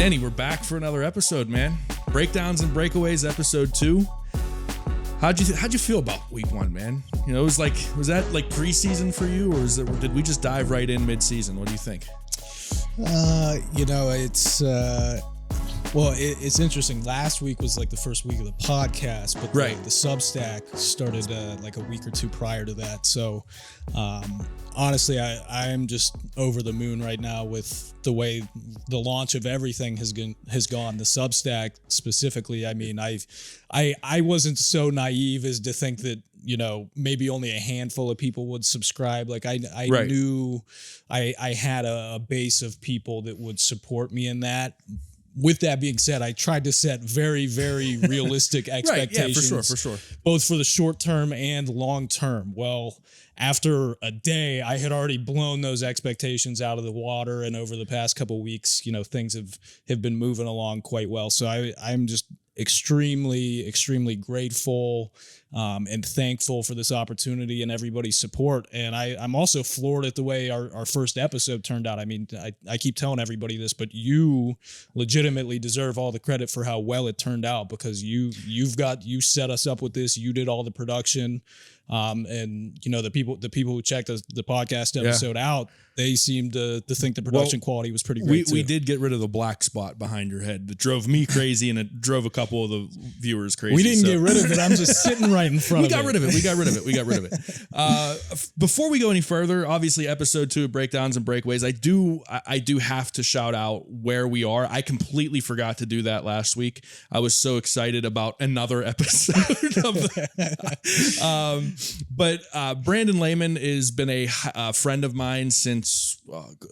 Danny, we're back for another episode, man. Breakdowns and Breakaways, episode 2. How'd you feel about week 1, man? You know, was that like preseason for you, or did we just dive right in mid-season? What do you think? It's interesting. Last week was like the first week of the podcast, but the Substack started like a week or two prior to that. So honestly, I am just over the moon right now with the way the launch of everything has gone. The Substack specifically, I mean, I wasn't so naive as to think that, you know, maybe only a handful of people would subscribe. Like I knew I had a base of people that would support me in that. With that being said, I tried to set very, very realistic expectations. Yeah, for sure. Both for the short term and long term. Well, after a day, I had already blown those expectations out of the water, and over the past couple of weeks, you know, things have been moving along quite well. So I'm just extremely, extremely grateful and thankful for this opportunity and everybody's support. And I'm also floored at the way our first episode turned out. I mean, I keep telling everybody this, but you legitimately deserve all the credit for how well it turned out, because you set us up with this. You did all the production. And you know, the people who checked the podcast episode out, they seemed to think the production quality was pretty great. We did get rid of the black spot behind your head that drove me crazy, and it drove a couple of the viewers crazy. We didn't get rid of it. I'm just sitting right in front of it. We got rid of it. Before we go any further, obviously episode 2 of Breakdowns and Breakaways, I do have to shout out where we are. I completely forgot to do that last week. I was so excited about another episode of that. But Brandon Lehman has been a friend of mine since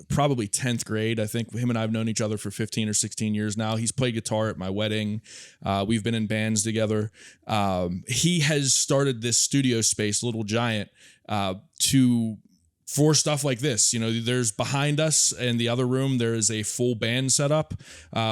probably 10th grade. I think him and I have known each other for 15 or 16 years now. He's played guitar at my wedding. We've been in bands together. He has started this studio space, Little Giant, for stuff like this. You know, there's behind us in the other room, there is a full band setup.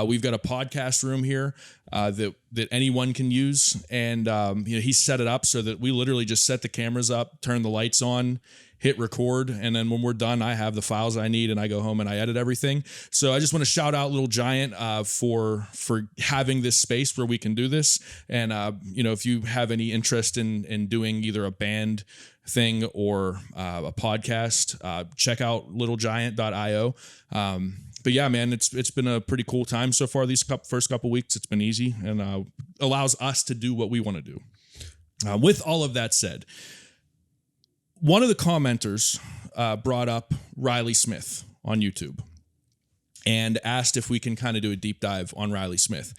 We've got a podcast room here that anyone can use. And, you know, he set it up so that we literally just set the cameras up, turn the lights on, hit record. And then when we're done, I have the files I need and I go home and I edit everything. So I just want to shout out Little Giant for having this space where we can do this. And, you know, if you have any interest in doing either a band thing or a podcast, check out littlegiant.io. But yeah, man, it's been a pretty cool time so far. These first couple weeks, it's been easy and allows us to do what we want to do. With all of that said, one of the commenters brought up Reilly Smith on YouTube and asked if we can kind of do a deep dive on Reilly Smith.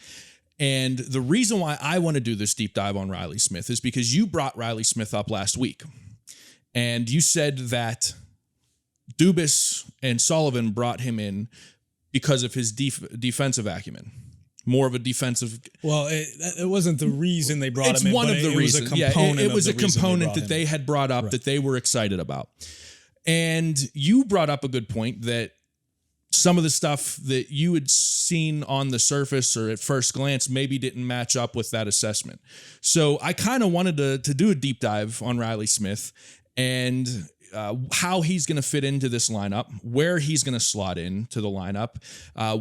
And the reason why I want to do this deep dive on Reilly Smith is because you brought Reilly Smith up last week. And you said that Dubas and Sullivan brought him in because of his defensive acumen. More of a defensive. Well, it wasn't the reason they brought him in. It's one of the reasons. It was a component that they had brought up that they were excited about. And you brought up a good point that some of the stuff that you had seen on the surface or at first glance maybe didn't match up with that assessment. So I kind of wanted to do a deep dive on Reilly Smith and how he's going to fit into this lineup, where he's going to slot into the lineup.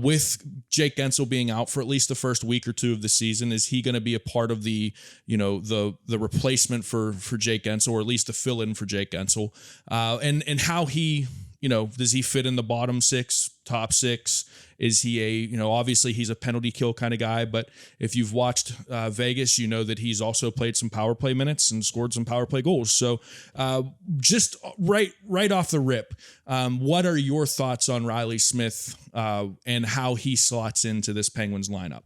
With Jake Guentzel being out for at least the first week or two of the season, is he going to be a part of the, you know, the replacement for Jake Guentzel, or at least a fill-in for Jake Guentzel? And how he, you know, does he fit in the bottom 6, top 6? Is he obviously he's a penalty kill kind of guy, but if you've watched Vegas, you know that he's also played some power play minutes and scored some power play goals. So just right off the rip, what are your thoughts on Reilly Smith and how he slots into this Penguins lineup?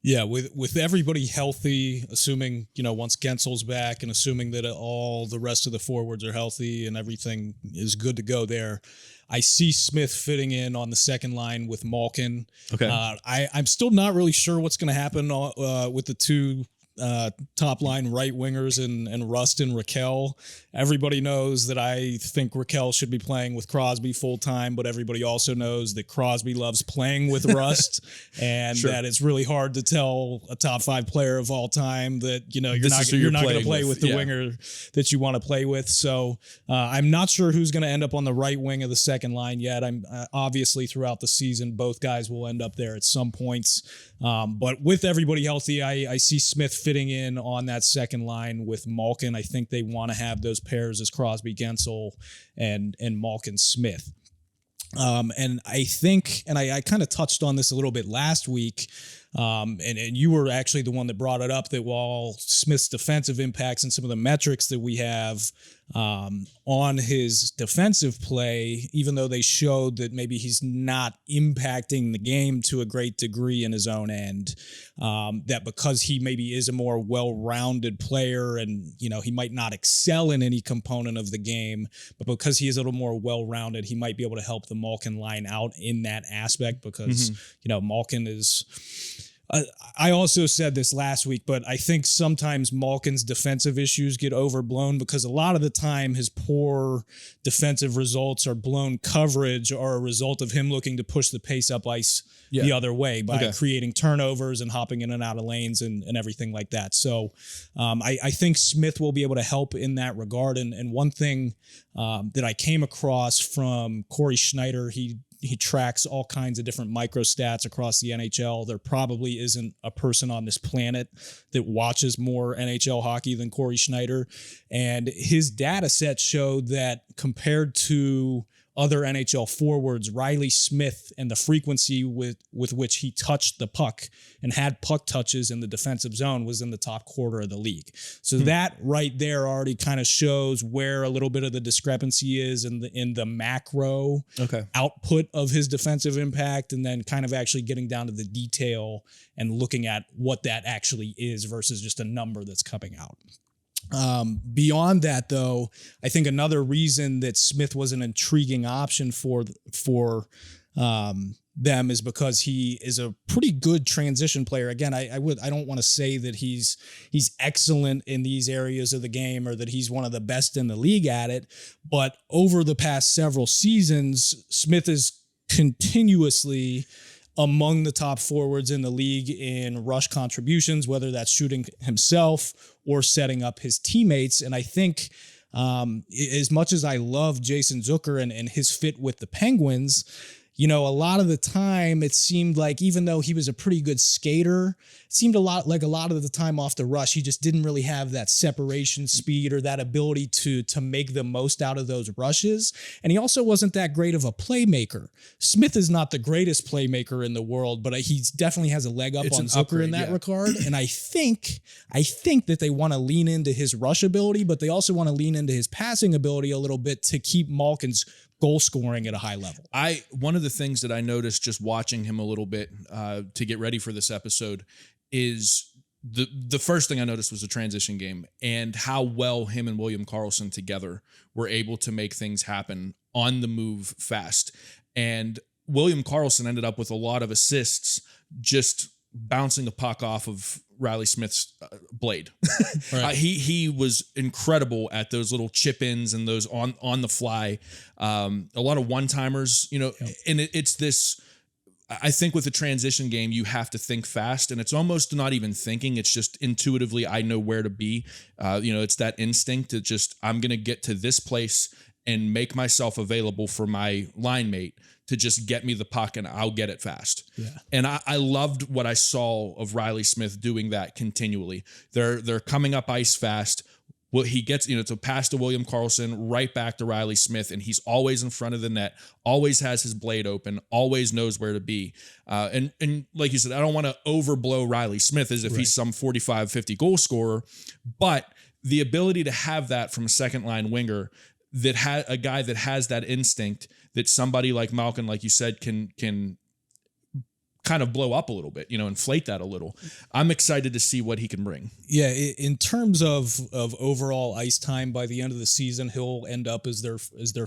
Yeah, with everybody healthy, assuming, you know, once Guentzel's back and assuming that all the rest of the forwards are healthy and everything is good to go there, I see Smith fitting in on the second line with Malkin. Okay. I'm still not really sure what's going to happen with the two top line right wingers and Rust and Raquel. Everybody knows that I think Raquel should be playing with Crosby full time, but everybody also knows that Crosby loves playing with Rust, and that it's really hard to tell a top 5 player of all time that you're not going to play with the winger that you want to play with. So I'm not sure who's going to end up on the right wing of the second line yet. I'm obviously throughout the season, both guys will end up there at some points. But with everybody healthy, I see Smith fitting in on that second line with Malkin. I think they want to have those pairs as Crosby, Gensel, and Malkin Smith. And I think, and I kind of touched on this a little bit last week, and you were actually the one that brought it up, that while Smith's defensive impacts and some of the metrics that we have on his defensive play, even though they showed that maybe he's not impacting the game to a great degree in his own end, that because he maybe is a more well-rounded player and, he might not excel in any component of the game, but because he is a little more well-rounded, he might be able to help the Malkin line out in that aspect because, Malkin is... I also said this last week, but I think sometimes Malkin's defensive issues get overblown because a lot of the time his poor defensive results or blown coverage are a result of him looking to push the pace up ice the other way by creating turnovers and hopping in and out of lanes and everything like that. So I think Smith will be able to help in that regard. And one thing that I came across from Corey Schneider, he tracks all kinds of different micro stats across the NHL. There probably isn't a person on this planet that watches more NHL hockey than Corey Schneider. And his data set showed that compared to other NHL forwards, Reilly Smith and the frequency with which he touched the puck and had puck touches in the defensive zone was in the top quarter of the league. So that right there already kind of shows where a little bit of the discrepancy is in the macro output of his defensive impact, and then kind of actually getting down to the detail and looking at what that actually is versus just a number that's coming out. Beyond that, though, I think another reason that Smith was an intriguing option for them is because he is a pretty good transition player. Again, I don't want to say that he's excellent in these areas of the game or that he's one of the best in the league at it, but over the past several seasons, Smith is continuously among the top forwards in the league in rush contributions, whether that's shooting himself or setting up his teammates. And I think as much as I love Jason Zucker and his fit with the Penguins, a lot of the time it seemed like even though he was a pretty good skater, it seemed a lot of the time off the rush, he just didn't really have that separation speed or that ability to make the most out of those rushes. And he also wasn't that great of a playmaker. Smith is not the greatest playmaker in the world, but he definitely has a leg up on Zucker in that regard. And I think that they want to lean into his rush ability, but they also want to lean into his passing ability a little bit to keep Malkin's goal scoring at a high level. One of the things that I noticed just watching him a little bit to get ready for this episode is the first thing I noticed was the transition game and how well him and William Karlsson together were able to make things happen on the move fast. And William Karlsson ended up with a lot of assists just bouncing the puck off of Reilly Smith's blade. Right. He was incredible at those little chip ins and those on the fly. A lot of one timers, and it's this. I think with the transition game, you have to think fast, and it's almost not even thinking. It's just intuitively, I know where to be. It's that instinct that just, I'm going to get to this place and make myself available for my line mate to just get me the puck and I'll get it fast. Yeah. And I loved what I saw of Reilly Smith doing that continually. They're coming up ice fast. Well, he gets, to pass to William Karlsson, right back to Reilly Smith, and he's always in front of the net, always has his blade open, always knows where to be. And like you said, I don't want to overblow Reilly Smith as if he's some 45, 50 goal scorer, but the ability to have that from a second line winger, that a guy that has that instinct that somebody like Malkin, like you said, can kind of blow up a little bit, inflate that a little. I'm excited to see what he can bring. Yeah, in terms of overall ice time, by the end of the season, he'll end up as their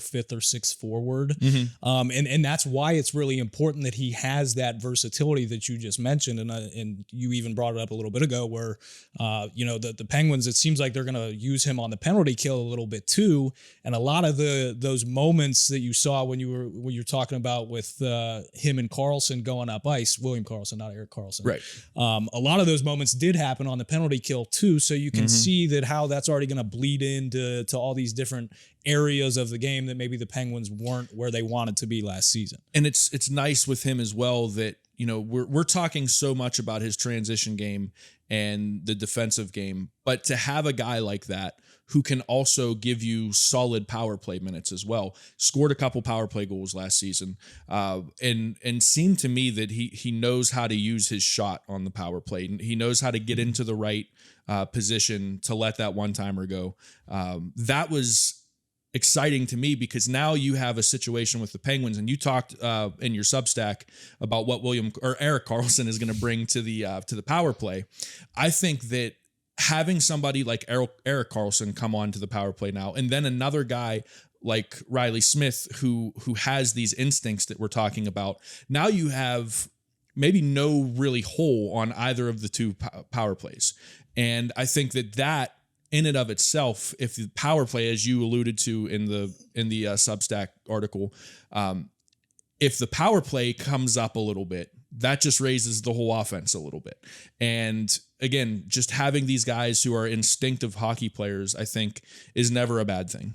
fifth or sixth forward, and that's why it's really important that he has that versatility that you just mentioned, and you even brought it up a little bit ago, where the Penguins, it seems like they're going to use him on the penalty kill a little bit too, and a lot of those moments that you saw when you're talking about with him and Karlsson going up ice, William Karlsson, not Erik Karlsson, right? A lot of those moments did happen on the penalty kill too, so you can see that how that's already going to bleed into all these different areas of the game that maybe the Penguins weren't where they wanted to be last season. And it's nice with him as well that we're talking so much about his transition game and the defensive game, but to have a guy like that who can also give you solid power play minutes as well. Scored a couple power play goals last season, and seemed to me that he knows how to use his shot on the power play. He knows how to get into the right position to let that one-timer go. That was exciting to me because now you have a situation with the Penguins, and you talked in your Substack about what Erik Karlsson is going to bring to the power play. I think that having somebody like Erik Karlsson come on to the power play now, and then another guy like Reilly Smith who has these instincts that we're talking about. Now you have maybe no really hole on either of the two power plays. And I think that in and of itself, if the power play, as you alluded to in the Substack article, if the power play comes up a little bit, that just raises the whole offense a little bit. And again, just having these guys who are instinctive hockey players, I think, is never a bad thing.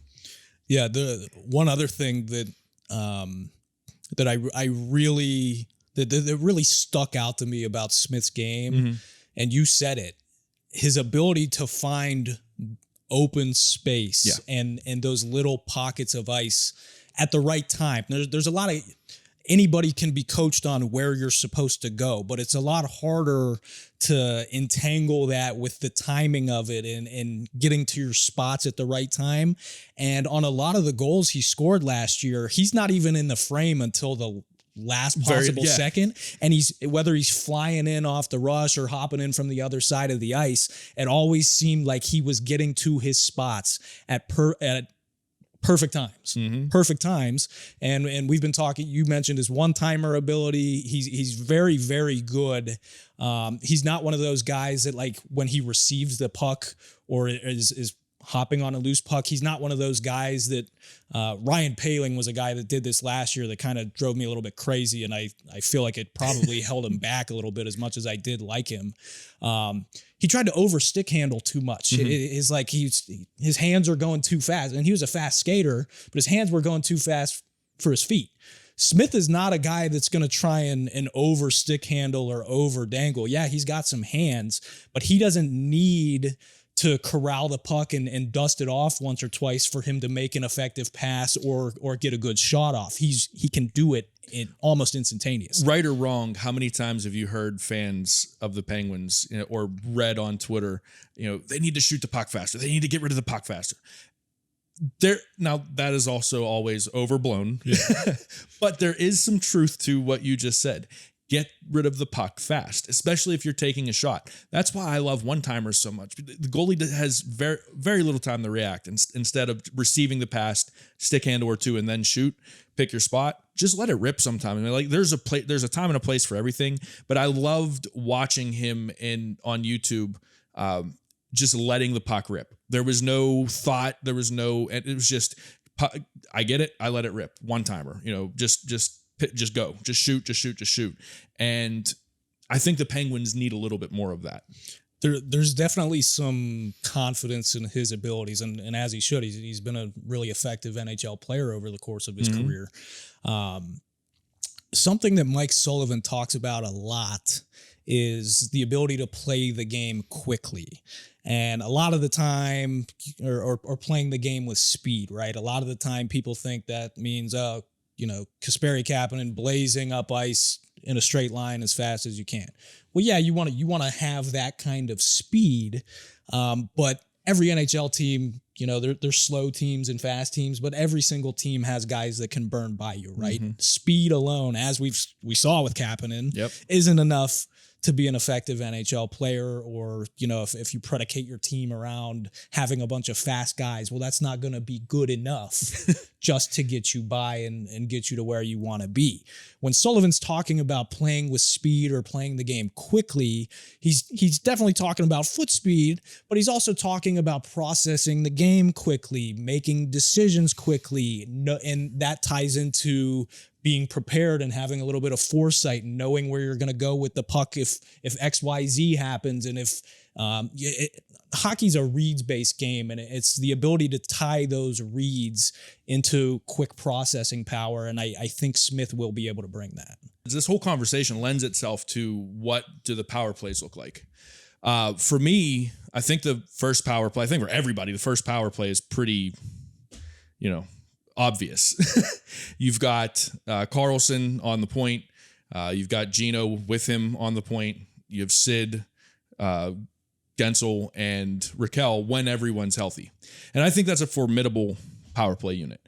Yeah, the one other thing that I really that really stuck out to me about Smith's game, and you said it, his ability to find open space and those little pockets of ice at the right time. There's a lot of, anybody can be coached on where you're supposed to go, but it's a lot harder to entangle that with the timing of it and getting to your spots at the right time. And on a lot of the goals he scored last year, he's not even in the frame until the last possible second, and whether he's flying in off the rush or hopping in from the other side of the ice, it always seemed like he was getting to his spots at perfect times. And we've been talking, you mentioned his one-timer ability. He's very, very good. He's not one of those guys that, like, when he receives the puck or is hopping on a loose puck, he's not one of those guys that Ryan Poehling was a guy that did this last year that kind of drove me a little bit crazy, and I feel like it probably held him back a little bit as much as I did like him. He tried to over stick handle too much. It's like his hands are going too fast, and he was a fast skater, but his hands were going too fast for his feet. Smith is not a guy that's going to try and over stick handle or over dangle. Yeah, he's got some hands, but he doesn't need to corral the puck and dust it off once or twice for him to make an effective pass or get a good shot off. He can do it almost instantaneous. Right or wrong, how many times have you heard fans of the Penguins, or read on Twitter, they need to shoot the puck faster, they need to get rid of the puck faster? Now that is also always overblown, but there is some truth to what you just said. Get rid of the puck fast, especially if you're taking a shot. That's why I love one-timers so much. The goalie has very, very little time to react. Instead of receiving the pass, stick handle or two, and then shoot, pick your spot, just let it rip sometime. I mean, like, there's a time and a place for everything, but I loved watching him on YouTube, just letting the puck rip. There was no thought. It was just, I get it. I let it rip. One-timer, just go, just shoot. And I think the Penguins need a little bit more of that. There's definitely some confidence in his abilities, and as he should. He's been a really effective NHL player over the course of his career. Something that Mike Sullivan talks about a lot is the ability to play the game quickly. And a lot of the time, or playing the game with speed, right? A lot of the time people think that means, Kasperi Kapanen blazing up ice in a straight line as fast as you can. Well, yeah, you want to have that kind of speed, but every NHL team there's slow teams and fast teams, but every single team has guys that can burn by you, right? Speed alone, as we saw with Kapanen, isn't enough to be an effective NHL player. Or, if you predicate your team around having a bunch of fast guys, well, that's not going to be good enough just to get you by and get you to where you want to be. When Sullivan's talking about playing with speed or playing the game quickly, he's definitely talking about foot speed, but he's also talking about processing the game quickly, making decisions quickly. And that ties into being prepared and having a little bit of foresight and knowing where you're going to go with the puck if XYZ happens. And if hockey's a reads-based game, and it's the ability to tie those reads into quick processing power. And I think Smith will be able to bring that. This whole conversation lends itself to what do the power plays look like? For me, I think the first power play, I think for everybody, the first power play is pretty, obvious. You've got Carlson on the point. You've got Gino with him on the point. You have Sid, Gensel, and Raquel when everyone's healthy. And I think that's a formidable power play unit.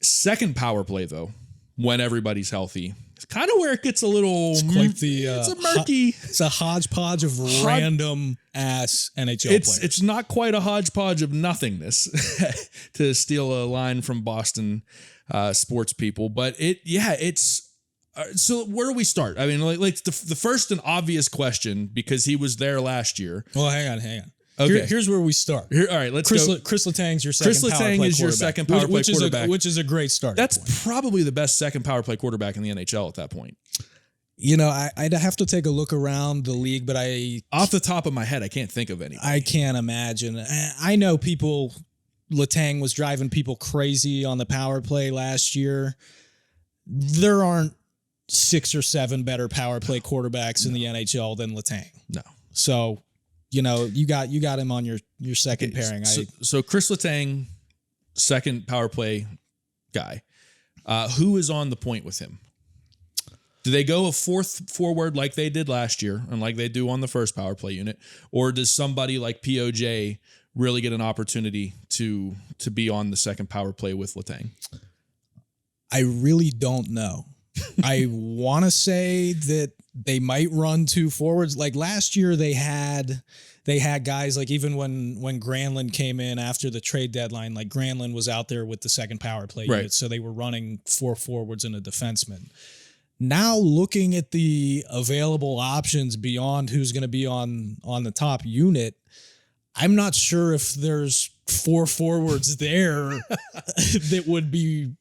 Second power play, though, when everybody's healthy, it's kind of where it gets a little... It's quite the... it's a murky... It's a hodgepodge of random-ass NHL players. It's not quite a hodgepodge of nothingness, to steal a line from Boston sports people. But it's... So where do we start? I mean, like the first and obvious question, because he was there last year. Well, hang on. Okay. Here's where we start. All right, let's go. Chris Letang's your second Chris Letang is your second power play quarterback. Which is a great start. That's probably the best second power play quarterback in the NHL at that point. I'd have to take a look around the league, but off the top of my head, I can't think of any. I can't imagine. I know Letang was driving people crazy on the power play last year. There aren't 6 or 7 better power play quarterbacks in the NHL than Letang. No. So, you got him on your second pairing. So Chris Letang, second power play guy. Who is on the point with him? Do they go a fourth forward like they did last year and like they do on the first power play unit? Or does somebody like POJ really get an opportunity to be on the second power play with Letang? I really don't know. I want to say that they might run 2 forwards. Like last year, they had guys like even when Granlund came in after the trade deadline, like Granlund was out there with the second power play unit, so they were running 4 forwards and a defenseman. Now looking at the available options beyond who's going to be on the top unit, I'm not sure if there's 4 forwards there that would be,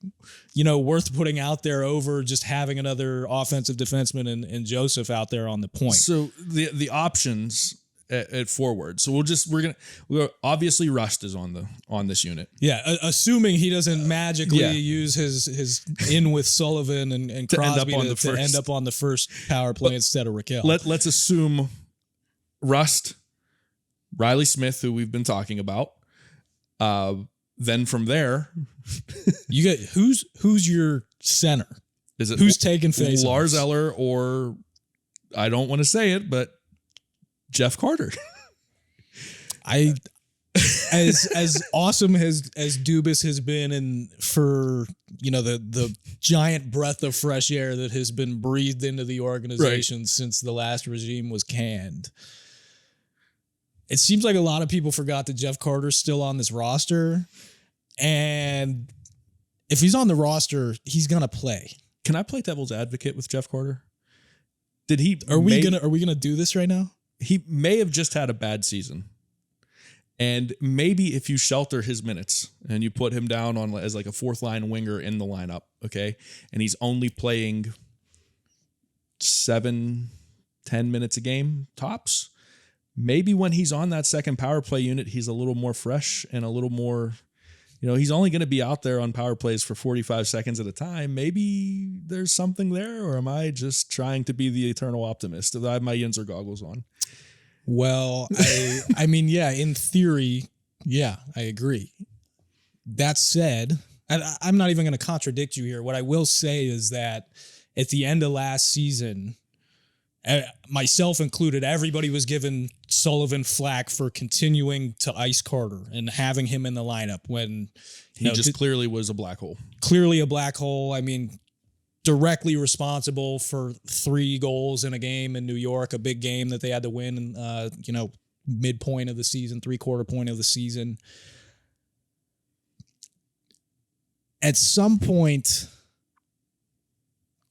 worth putting out there over just having another offensive defenseman and Joseph out there on the point. So the options at forward. So we're obviously Rust is on this unit. Yeah, assuming he doesn't magically use his in with Sullivan and Crosby to end up on the first power play instead of Raquel. Let's assume Rust, Reilly Smith, who we've been talking about. Then from there, you get who's your center? Is it who's taking face? Lars Eller, or I don't want to say it, but Jeff Carter. As awesome as Dubas has been, and for the giant breath of fresh air that has been breathed into the organization since the last regime was canned. It seems like a lot of people forgot that Jeff Carter's still on this roster. And if he's on the roster, he's going to play. Can I play devil's advocate with Jeff Carter? Are we gonna do this right now? He may have just had a bad season. And maybe if you shelter his minutes and you put him down as like a 4th line winger in the lineup, okay? And he's only playing 7-10 minutes a game tops. Maybe when he's on that second power play unit, he's a little more fresh and a little more, he's only going to be out there on power plays for 45 seconds at a time. Maybe there's something there, or am I just trying to be the eternal optimist? I have my Yinzer goggles on. Well, I mean, yeah, in theory, yeah, I agree. That said, I'm not even going to contradict you here. What I will say is that at the end of last season, myself included, everybody was given Sullivan flack for continuing to ice Carter and having him in the lineup when he just clearly was a black hole. Clearly a black hole. I mean, directly responsible for 3 goals in a game in New York, a big game that they had to win, midpoint of the season, 3/4 point of the season. At some point,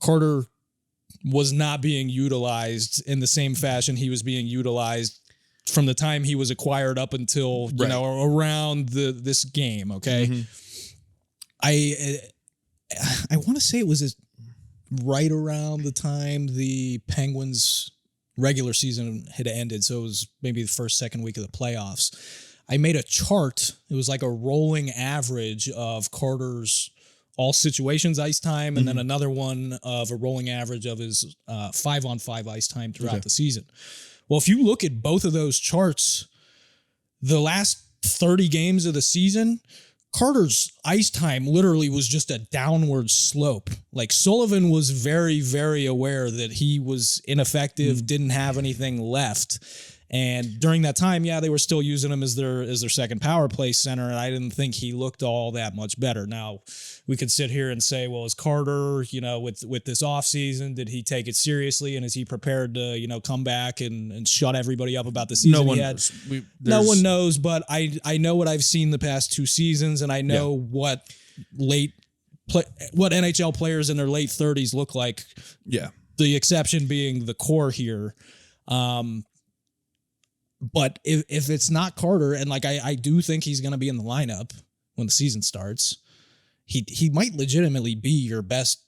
Carter was not being utilized in the same fashion he was being utilized from the time he was acquired up until, around this game. Okay. Mm-hmm. I want to say it was right around the time the Penguins regular season had ended. So it was maybe the first, second week of the playoffs. I made a chart. It was like a rolling average of Carter's all situations ice time, and then another one of a rolling average of his 5-on-5 ice time throughout the season. Well, if you look at both of those charts, the last 30 games of the season, Carter's ice time literally was just a downward slope. Like Sullivan was very, very aware that he was ineffective, didn't have anything left. And during that time, they were still using him as their second power play center, and I didn't think he looked all that much better. Now, we could sit here and say, well, is Carter, with this offseason, did he take it seriously, and is he prepared to, come back and shut everybty up about the season no one he had? knows. No one knows, but I know what I've seen the past 2 seasons, and I know what NHL players in their late 30s look like. Yeah. The exception being the core here. But if it's not Carter, and I do think he's going to be in the lineup when the season starts, he might legitimately be your best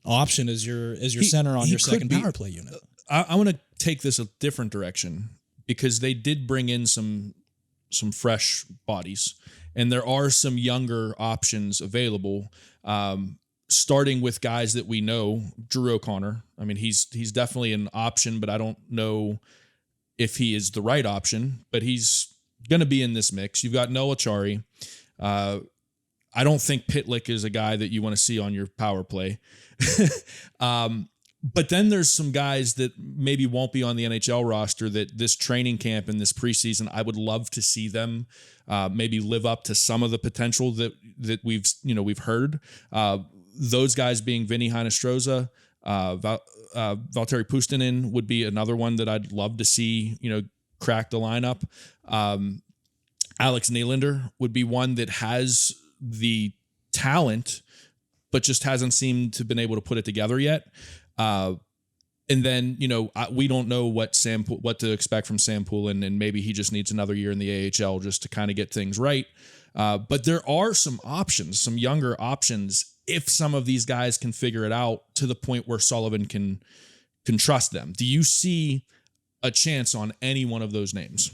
option as your center on your second power play unit. I want to take this a different direction because they did bring in some fresh bodies, and there are some younger options available. Starting with guys that we know, Drew O'Connor. I mean, he's definitely an option, but I don't know if he is the right option, but he's going to be in this mix. You've got Noah Chari. I don't think Pitlick is a guy that you want to see on your power play. But then there's some guys that maybe won't be on the NHL roster that this training camp and this preseason, I would love to see them maybe live up to some of the potential that we've heard. Those guys being Vinny Heinestroza, Valtteri Puustinen would be another one that I'd love to see, crack the lineup. Alex Nylander would be one that has the talent, but just hasn't seemed to been able to put it together yet. And then, we don't know what to expect from Sam Poulin, and maybe he just needs another year in the AHL just to kind of get things right. But there are some options, some younger options, if some of these guys can figure it out to the point where Sullivan can trust them. Do you see a chance on any one of those names?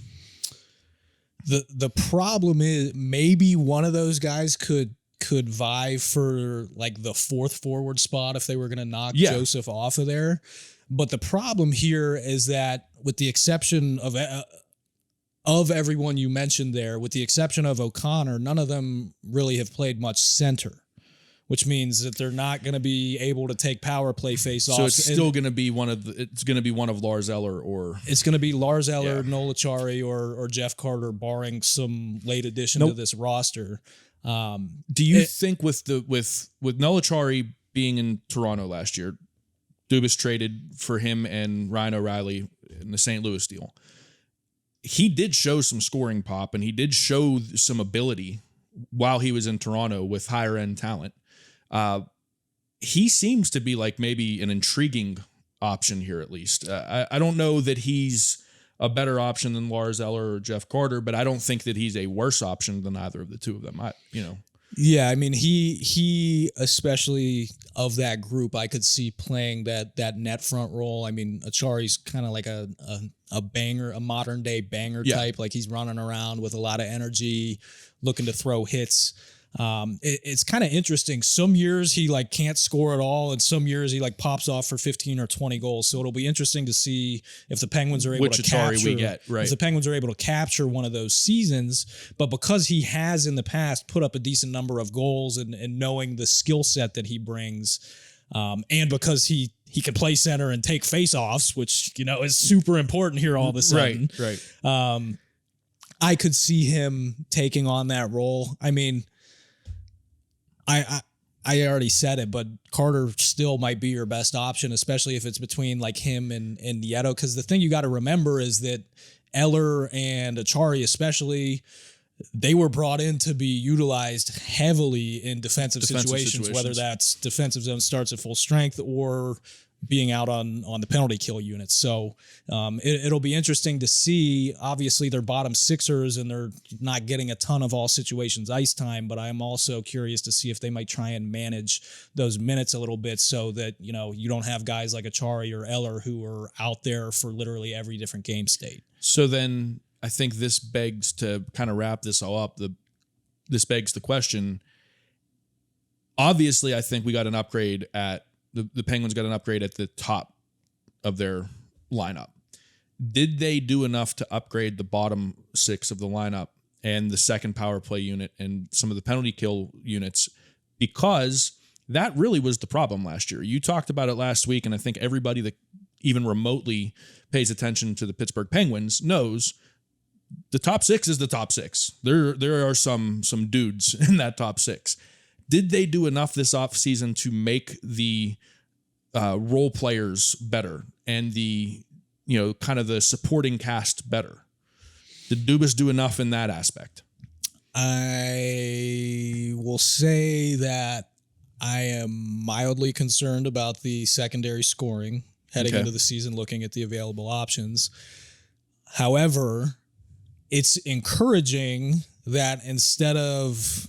The problem is maybe one of those guys could vie for the 4th forward spot if they were going to knock Joseph off of there. But the problem here is that with the exception of everyone you mentioned there, with the exception of O'Connor, none of them really have played much center, which means that they're not going to be able to take power play face-offs. So it's still going to be one of Lars Eller or it's going to be Lars Eller, Noah Chari, or Jeff Carter, barring some late addition to this roster. Do you think with Noah Chari being in Toronto last year, Dubas traded for him and Ryan O'Reilly in the St. Louis deal, he did show some scoring pop and he did show some ability while he was in Toronto with higher end talent. He seems to be maybe an intriguing option here, at least. I don't know that he's a better option than Lars Eller or Jeff Carter, but I don't think that he's a worse option than either of the two of them. Yeah, I mean, he especially of that group, I could see playing that net front role. I mean, Achari's kind of like a banger, a modern day banger type. He's running around with a lot of energy, looking to throw hits. It's kind of interesting. Some years he can't score at all, and some years he pops off for 15 or 20 goals. So it'll be interesting to see if the Penguins are able to capture. If the Penguins are able to capture one of those seasons, but because he has in the past put up a decent number of goals and knowing the skill set that he brings, and because he he can play center and take faceoffs, which, is super important here all of a sudden. Right. I could see him taking on that role. I mean, I already said it, but Carter still might be your best option, especially if it's between like him and Nieto. Because the thing you got to remember is that Eller and Achari especially, they were brought in to be utilized heavily in defensive situations, whether that's defensive zone starts at full strength or being out on the penalty kill units. So it'll be interesting to see. Obviously, they're bottom sixers and they're not getting a ton of all situations ice time, but I'm also curious to see if they might try and manage those minutes a little bit so that, you don't have guys like Achari or Eller who are out there for literally every different game state. So then I think this begs, to kind of wrap this all up, this begs the question. Obviously, I think we got an upgrade at the Penguins got an upgrade at the top of their lineup. Did they do enough to upgrade the bottom six of the lineup and the second power play unit and some of the penalty kill units? Because that really was the problem last year. You talked about it last week, and I think everybody that even remotely pays attention to the Pittsburgh Penguins knows the top six is the top six. There are some dudes in that top six. Did they do enough this offseason to make the role players better and the, kind of the supporting cast better? Did Dubas do enough in that aspect? I will say that I am mildly concerned about the secondary scoring heading into the season, looking at the available options. However, it's encouraging that instead of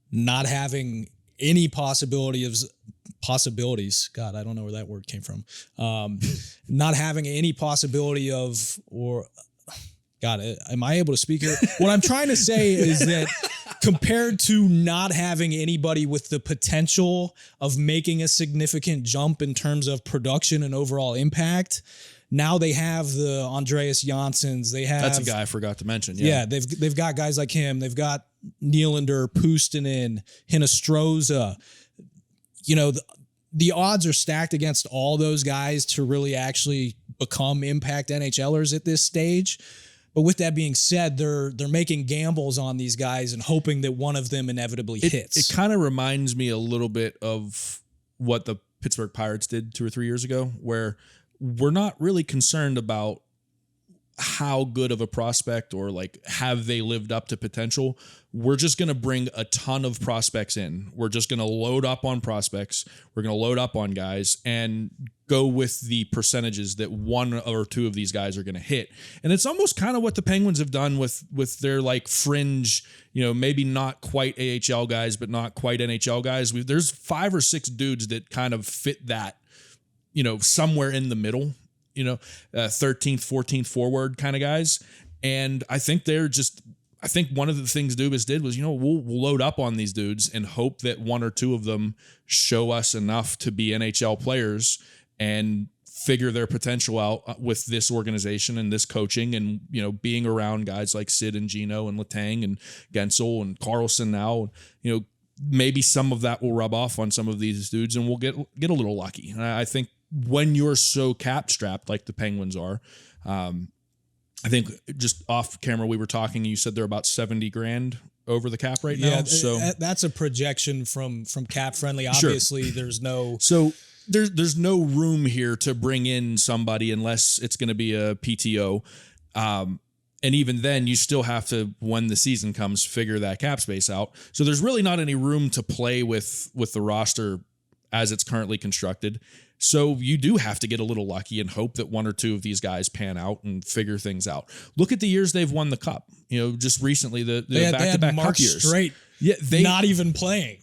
not having any possibilities, God, I don't know where that word came from. Not having any possibility of, or God, am I able to speak here? What I'm trying to say is that compared to not having anybody with the potential of making a significant jump in terms of production and overall impact, now they have the Andreas Janssens. That's a guy I forgot to mention. Yeah, they've got guys like him. They've got Nylander, Puustinen, Hinostroza. The odds are stacked against all those guys to really actually become impact NHLers at this stage. But with that being said, they're making gambles on these guys and hoping that one of them inevitably hits. It kind of reminds me a little bit of what the Pittsburgh Pirates did 2 or 3 years ago, where we're not really concerned about how good of a prospect or like have they lived up to potential. We're just going to bring a ton of prospects in. We're just going to load up on prospects. We're going to load up on guys and go with the percentages that one or two of these guys are going to hit. And it's almost kind of what the Penguins have done with their like fringe, maybe not quite AHL guys, but not quite NHL guys. There's 5 or 6 dudes that kind of fit that, somewhere in the middle, 13th, 14th forward kind of guys. And I think one of the things Dubas did was, we'll load up on these dudes and hope that 1 or 2 of them show us enough to be NHL players and figure their potential out with this organization and this coaching and, being around guys like Sid and Gino and Letang and Gensel and Carlson now, maybe some of that will rub off on some of these dudes and we'll get a little lucky. And I think when you're so cap strapped like the Penguins are, I think just off camera we were talking. You said they're about $70,000 over the cap right now. So that's a projection from cap friendly. Obviously, there's no there's no room here to bring in somebody unless it's going to be a PTO. And even then, you still have to, when the season comes, figure that cap space out. So there's really not any room to play with the roster as it's currently constructed. So you do have to get a little lucky and hope that 1 or 2 of these guys pan out and figure things out. Look at the years they've won the cup. Just recently, the back-to-back cup years. Straight, not even playing.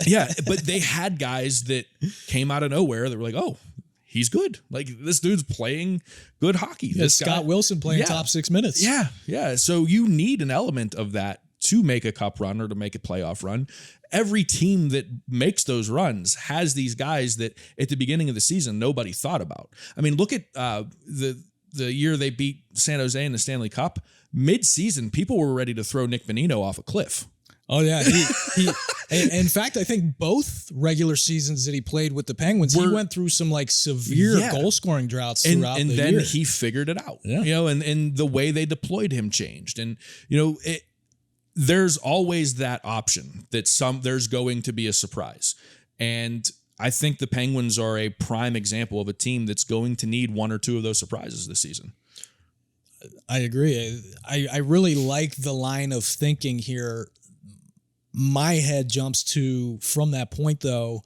Yeah, but they had guys that came out of nowhere that were like, oh, he's good. Like, this dude's playing good hockey. This Scott guy, Wilson playing top 6 minutes. Yeah. So you need an element of that to make a cup run or to make a playoff run. Every team that makes those runs has these guys that at the beginning of the season nobody thought about. I mean, look at the year they beat San Jose in the Stanley Cup. Mid-season, people were ready to throw Nick Bonino off a cliff. Oh yeah, he in fact, I think both regular seasons that he played with the Penguins, he went through some like severe goal scoring droughts throughout the year. And then he figured it out, and the way they deployed him changed. And, there's always that option that there's going to be a surprise. And I think the Penguins are a prime example of a team that's going to need one or two of those surprises this season. I agree. I really like the line of thinking here. My head jumps to, from that point though,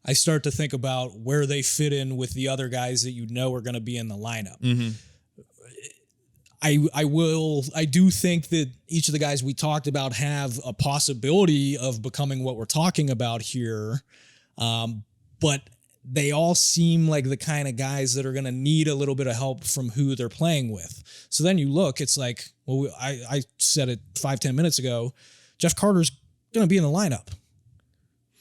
I start to think about where they fit in with the other guys that are going to be in the lineup. Mm-hmm. I do think that each of the guys we talked about have a possibility of becoming what we're talking about here. But they all seem like the kind of guys that are going to need a little bit of help from who they're playing with. So then you look, it's like, well, I said it 5-10 minutes ago, Jeff Carter's going to be in the lineup.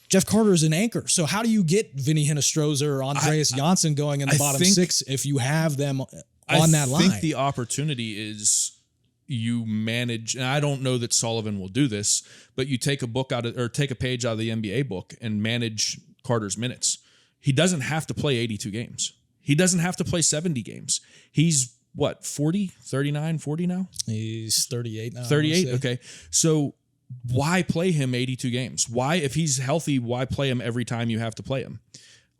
Jeff Carter is an anchor. So how do you get Vinny Hinostroza or Andreas Janssen going in the bottom six if you have them on that line? I think the opportunity is you manage, and I don't know that Sullivan will do this, but you take a page out of the NBA book and manage Carter's minutes. He doesn't have to play 82 games. He doesn't have to play 70 games. He's what, 40, 39, 40 now? He's 38 now. 38. Okay. So why play him 82 games? Why, if he's healthy, why play him every time you have to play him?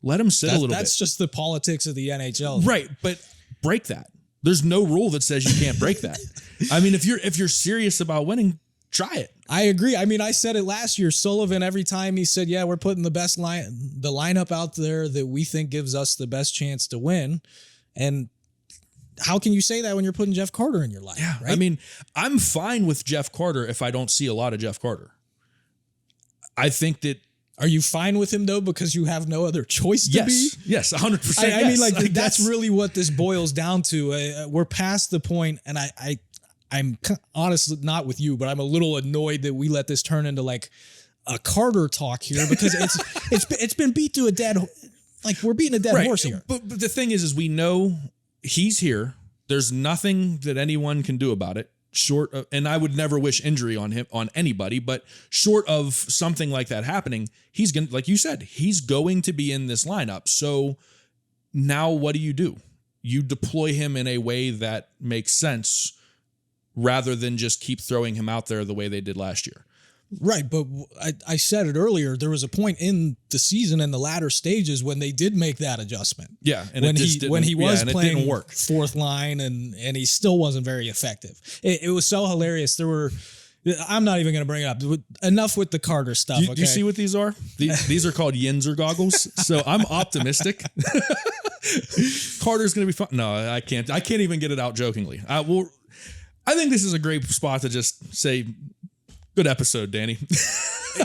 Let him sit a little bit. That's just the politics of the NHL. Right. But break that. There's no rule that says you can't break that. I mean, if you're serious about winning, try it. I agree. I mean, I said it last year. Sullivan, every time he said, yeah, we're putting the lineup out there that we think gives us the best chance to win. And how can you say that when you're putting Jeff Carter in your lineup? Yeah. Right? I mean, I'm fine with Jeff Carter if I don't see a lot of Jeff Carter. I think that. Are you fine with him though because you have no other choice to be? Yes, 100%. I mean, like that's really what this boils down to. We're past the point, and I'm honestly not with you, but I'm a little annoyed that we let this turn into like a Carter talk here because it's been beat to a dead, like we're beating a dead horse here. But the thing is we know he's here. There's nothing that anyone can do about it. Short of, and I would never wish injury on anybody, but short of something like that happening, he's going to, like you said, he's going to be in this lineup. So now what do? You deploy him in a way that makes sense rather than just keep throwing him out there the way they did last year. Right, but I said it earlier, there was a point in the season in the latter stages when they did make that adjustment. Yeah, and when he was playing fourth line and he still wasn't very effective. It was so hilarious. I'm not even going to bring it up. Enough with the Carter stuff. Do you see what these are? These are called Yinzer goggles. So I'm optimistic. Carter's going to be fun. No, I can't even get it out jokingly. I think this is a great spot to just say, good episode, Danny.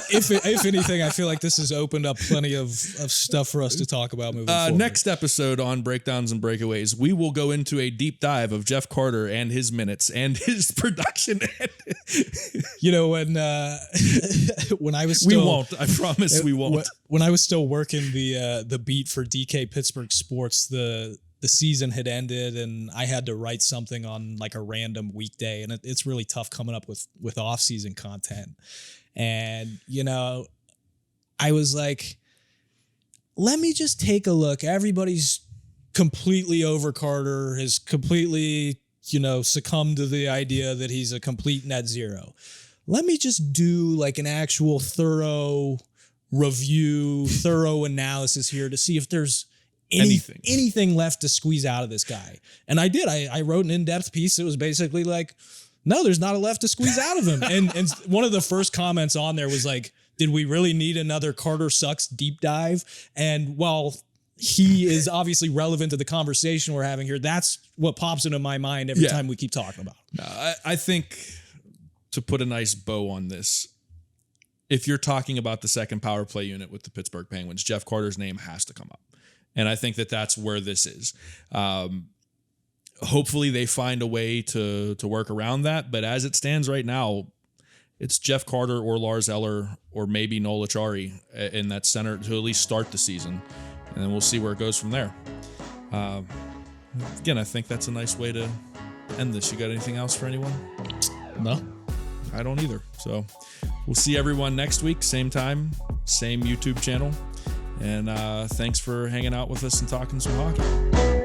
If anything, I feel like this has opened up plenty of stuff for us to talk about moving forward. Next episode on Breakdowns and Breakaways, we will go into a deep dive of Jeff Carter and his minutes and his production. When I was still... We won't. I promise we won't. When I was still working the beat for DK Pittsburgh Sports, the season had ended and I had to write something on like a random weekday, and it's really tough coming up with off-season content. And, I was like, let me just take a look. Everybody's completely over Carter, has completely, succumbed to the idea that he's a complete net zero. Let me just do like an actual thorough review, thorough analysis here to see if there's anything left to squeeze out of this guy. And I did. I wrote an in-depth piece. It was basically like, no, there's not a left to squeeze out of him. And one of the first comments on there was like, did we really need another Carter Sucks deep dive? And while he is obviously relevant to the conversation we're having here, that's what pops into my mind every time we keep talking about him. I think to put a nice bow on this, if you're talking about the second power play unit with the Pittsburgh Penguins, Jeff Carter's name has to come up. And I think that that's where this is. Hopefully they find a way to work around that. But as it stands right now, it's Jeff Carter or Lars Eller or maybe Noel Acciari in that center to at least start the season. And then we'll see where it goes from there. Again, I think that's a nice way to end this. You got anything else for anyone? No. I don't either. So we'll see everyone next week, same time, same YouTube channel. And thanks for hanging out with us and talking some hockey.